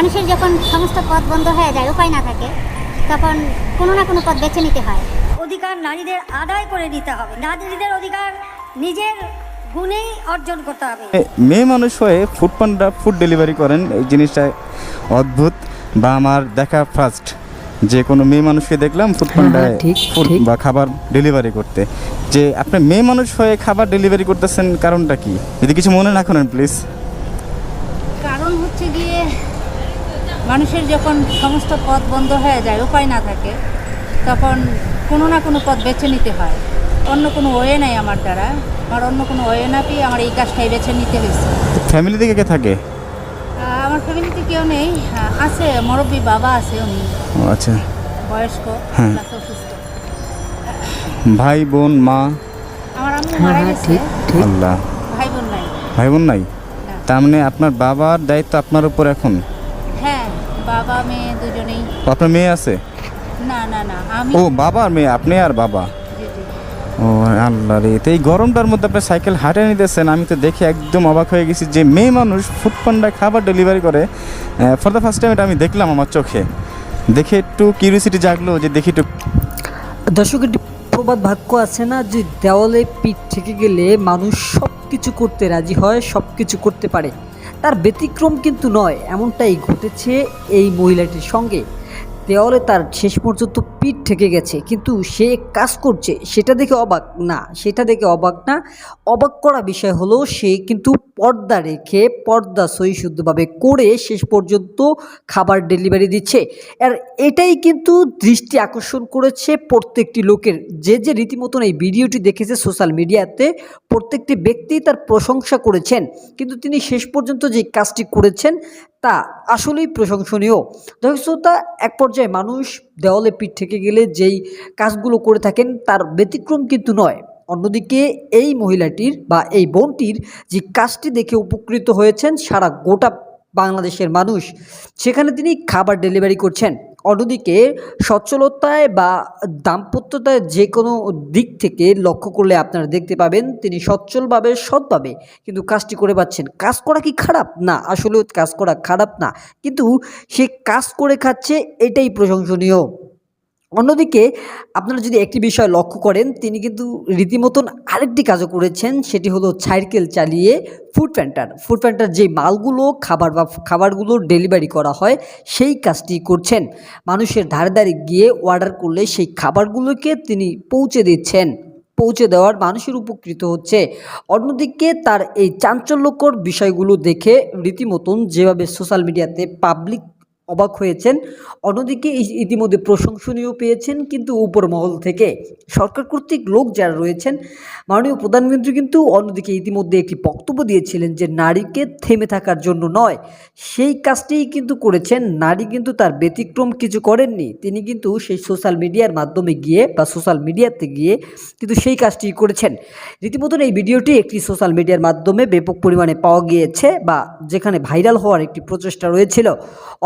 মানুষের যখন সমস্ত পথ বন্ধ হয়ে যায়, উপায় না থাকে, তখন কোনো না কোনো পথ বেছে নিতে হয়। অধিকার নারীদের আদায় করে নিতে হবে। নারীদের অধিকার নিজের গুণেই অর্জন করতে হবে। মেয়ে মানুষ হয়ে ফুড পান্ডা ফুড ডেলিভারি করেন, এই জিনিসটা অদ্ভুত। বা আমার দেখা ফার্স্ট যে কোনো মেয়ে মানুষকে দেখলাম ফুড পান্ডায় ফুড বা খাবার ডেলিভারি করতে। যে আপনি মেয়ে মানুষ হয়ে খাবার ডেলিভারি করতেছেন, কারণটা কি? যদি কিছু মনে না করেন প্লিজ। কারণ হচ্ছে গিয়ে মানুষের যখন সমস্ত পথ বন্ধ হয়ে যায়, উপায় না থাকে, তখন কোনো না কোনো পথ বেছে নিতে হয়। অন্য কোনো ওয়ে নাই আমার দ্বারা, আমার অন্য কোনো ওয়ে না পেয়ে আমার এই কাজটাই বেছে নিতে হয়েছে। ফ্যামিলি থেকে কে থাকে? আমার ফ্যামিলিতে কেউ নেই, আছে মুরব্বী বাবা আছে, উনি আচ্ছা, বয়স্ক, হ্যাঁ। প্লাস অসুস্থ। ভাই বোন মা? আমার আম্মু মারা গেছে। আল্লাহ। ভাই বোন নাই। ভাই বোন নাই? না। তার মানে আপনার বাবার দায়িত্ব আপনার উপর এখন? হ্যাঁ, বাবা মেয়ে দুজনেই। আপনার মেয়ে আছে? না না না, আমি। ও বাবা মেয়ে, আপনি আর বাবা। জি, জি। ও আল্লাহ রে, তো এই গরমটার মধ্যে আপনি সাইকেল হাঁটে নিতেছেন, আমি তো দেখে একদম অবাক হয়ে গেছি যে মেয়ে মানুষ ফুড পান্ডায় খাবার ডেলিভারি করে। ফর দ্য ফার্স্ট টাইম এটা আমি দেখলাম আমার চোখে, দেখে একটু কিউরিয়াসিটি জাগলো যে দেখি একটু। দর্শকের প্রবাদ বাক্য আছে না, যে দেওয়ালে পিঠ থেকে গেলে মানুষ সব কিছু করতে রাজি হয়, সব কিছু করতে পারে। তার ব্যতিক্রম কিন্তু নয়, এমনটাই ঘটেছে এই মহিলাটির সঙ্গে। দেওয়ালে তার শেষ পর্যন্ত পিঠ থেকে গেছে, কিন্তু সে কাজ করছে, সেটা দেখে অবাক না, অবাক করা বিষয় হলো সে কিন্তু পর্দা রেখে, পর্দা সহিশুদ্ধভাবে করে শেষ পর্যন্ত খাবার ডেলিভারি দিচ্ছে। আর এটাই কিন্তু দৃষ্টি আকর্ষণ করেছে প্রত্যেকটি লোকের। যে রীতিমতন এই ভিডিওটি দেখেছে সোশ্যাল মিডিয়াতে, প্রত্যেকটি ব্যক্তি তার প্রশংসা করেছেন। কিন্তু তিনি শেষ পর্যন্ত যে কাজটি করেছেন তা আসলেই প্রশংসনীয়। দর্শকতা, এক পর্যায়ে মানুষ দেওয়ালে পিঠ থেকে গেলে যেই কাজগুলো করে থাকেন তার ব্যতিক্রম কিন্তু নয়। অন্যদিকে এই মহিলাটির বা এই বোনটির যে কাজটি দেখে উপকৃত হয়েছেন সারা গোটা বাংলাদেশের মানুষ, সেখানে তিনি খাবার ডেলিভারি করছেন। অন্যদিকে সচ্ছলতায় বা দাম্পত্যতায় যে কোনো দিক থেকে লক্ষ্য করলে আপনারা দেখতে পাবেন তিনি সচ্ছলভাবে, সৎভাবে কিন্তু কাজটি করে পাচ্ছেন। কাজ করা কি খারাপ? না, আসলেও কাজ করা খারাপ না, কিন্তু সে কাজ করে খাচ্ছে, এটাই প্রশংসনীয়। অন্যদিকে আপনারা যদি একটি বিষয় লক্ষ্য করেন, তিনি কিন্তু রীতিমতন আরেকটি কাজও করেছেন, সেটি হলো সাইকেল চালিয়ে ফুড প্যান্টার যে মালগুলো খাবারগুলো ডেলিভারি করা হয় সেই কাজটি করছেন। মানুষের ধারে ধারে গিয়ে অর্ডার করলে সেই খাবারগুলোকে তিনি পৌঁছে দিচ্ছেন, পৌঁছে দেওয়ার মানুষের উপকৃত হচ্ছে। অন্যদিকে তার এই চাঞ্চল্যকর বিষয়গুলো দেখে রীতিমতন যেভাবে সোশ্যাল মিডিয়াতে পাবলিক অবাক হয়েছেন, অন্যদিকে ইতিমধ্যে প্রশংসনীয় পেয়েছেন কিন্তু উপর মহল থেকে সরকার কর্তৃক লোক যারা রয়েছেন, মাননীয় প্রধানমন্ত্রী কিন্তু অন্যদিকে ইতিমধ্যে একটি বক্তব্য দিয়েছিলেন যে নারীকে থেমে থাকার জন্য নয়, সেই কাজটিই কিন্তু করেছেন। নারী কিন্তু তার ব্যতিক্রম কিছু করেননি, তিনি কিন্তু সেই সোশ্যাল মিডিয়ার মাধ্যমে গিয়ে বা সোশ্যাল মিডিয়াতে গিয়ে কিন্তু সেই কাজটি করেছেন। রীতিমতন এই ভিডিওটি একটি সোশ্যাল মিডিয়ার মাধ্যমে ব্যাপক পরিমাণে পাওয়া গিয়েছে বা যেখানে ভাইরাল হওয়ার একটি প্রচেষ্টা রয়েছিল।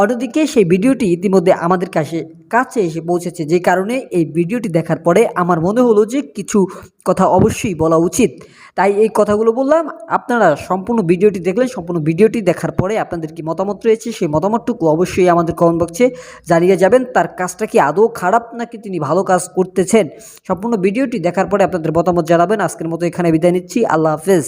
অন্যদিকে সেই ভিডিওটি ইতিমধ্যে আমাদের কাছে এসে পৌঁছেছে, যে কারণে এই ভিডিওটি দেখার পরে আমার মনে হলো যে কিছু কথা অবশ্যই বলা উচিত, তাই এই কথাগুলো বললাম। আপনারা সম্পূর্ণ ভিডিওটি দেখলেন, সম্পূর্ণ ভিডিওটি দেখার পরে আপনাদের কি মতামত রয়েছে সেই মতামতটুকু অবশ্যই আমাদের কমেন্ট বক্সে জানিয়ে যাবেন। তার কাজটা কি আদৌ খারাপ নাকি তিনি ভালো কাজ করতেছেন, সম্পূর্ণ ভিডিওটি দেখার পরে আপনাদের মতামত জানাবেন। আজকের মতো এখানে বিদায় নিচ্ছি, আল্লাহ হাফেজ।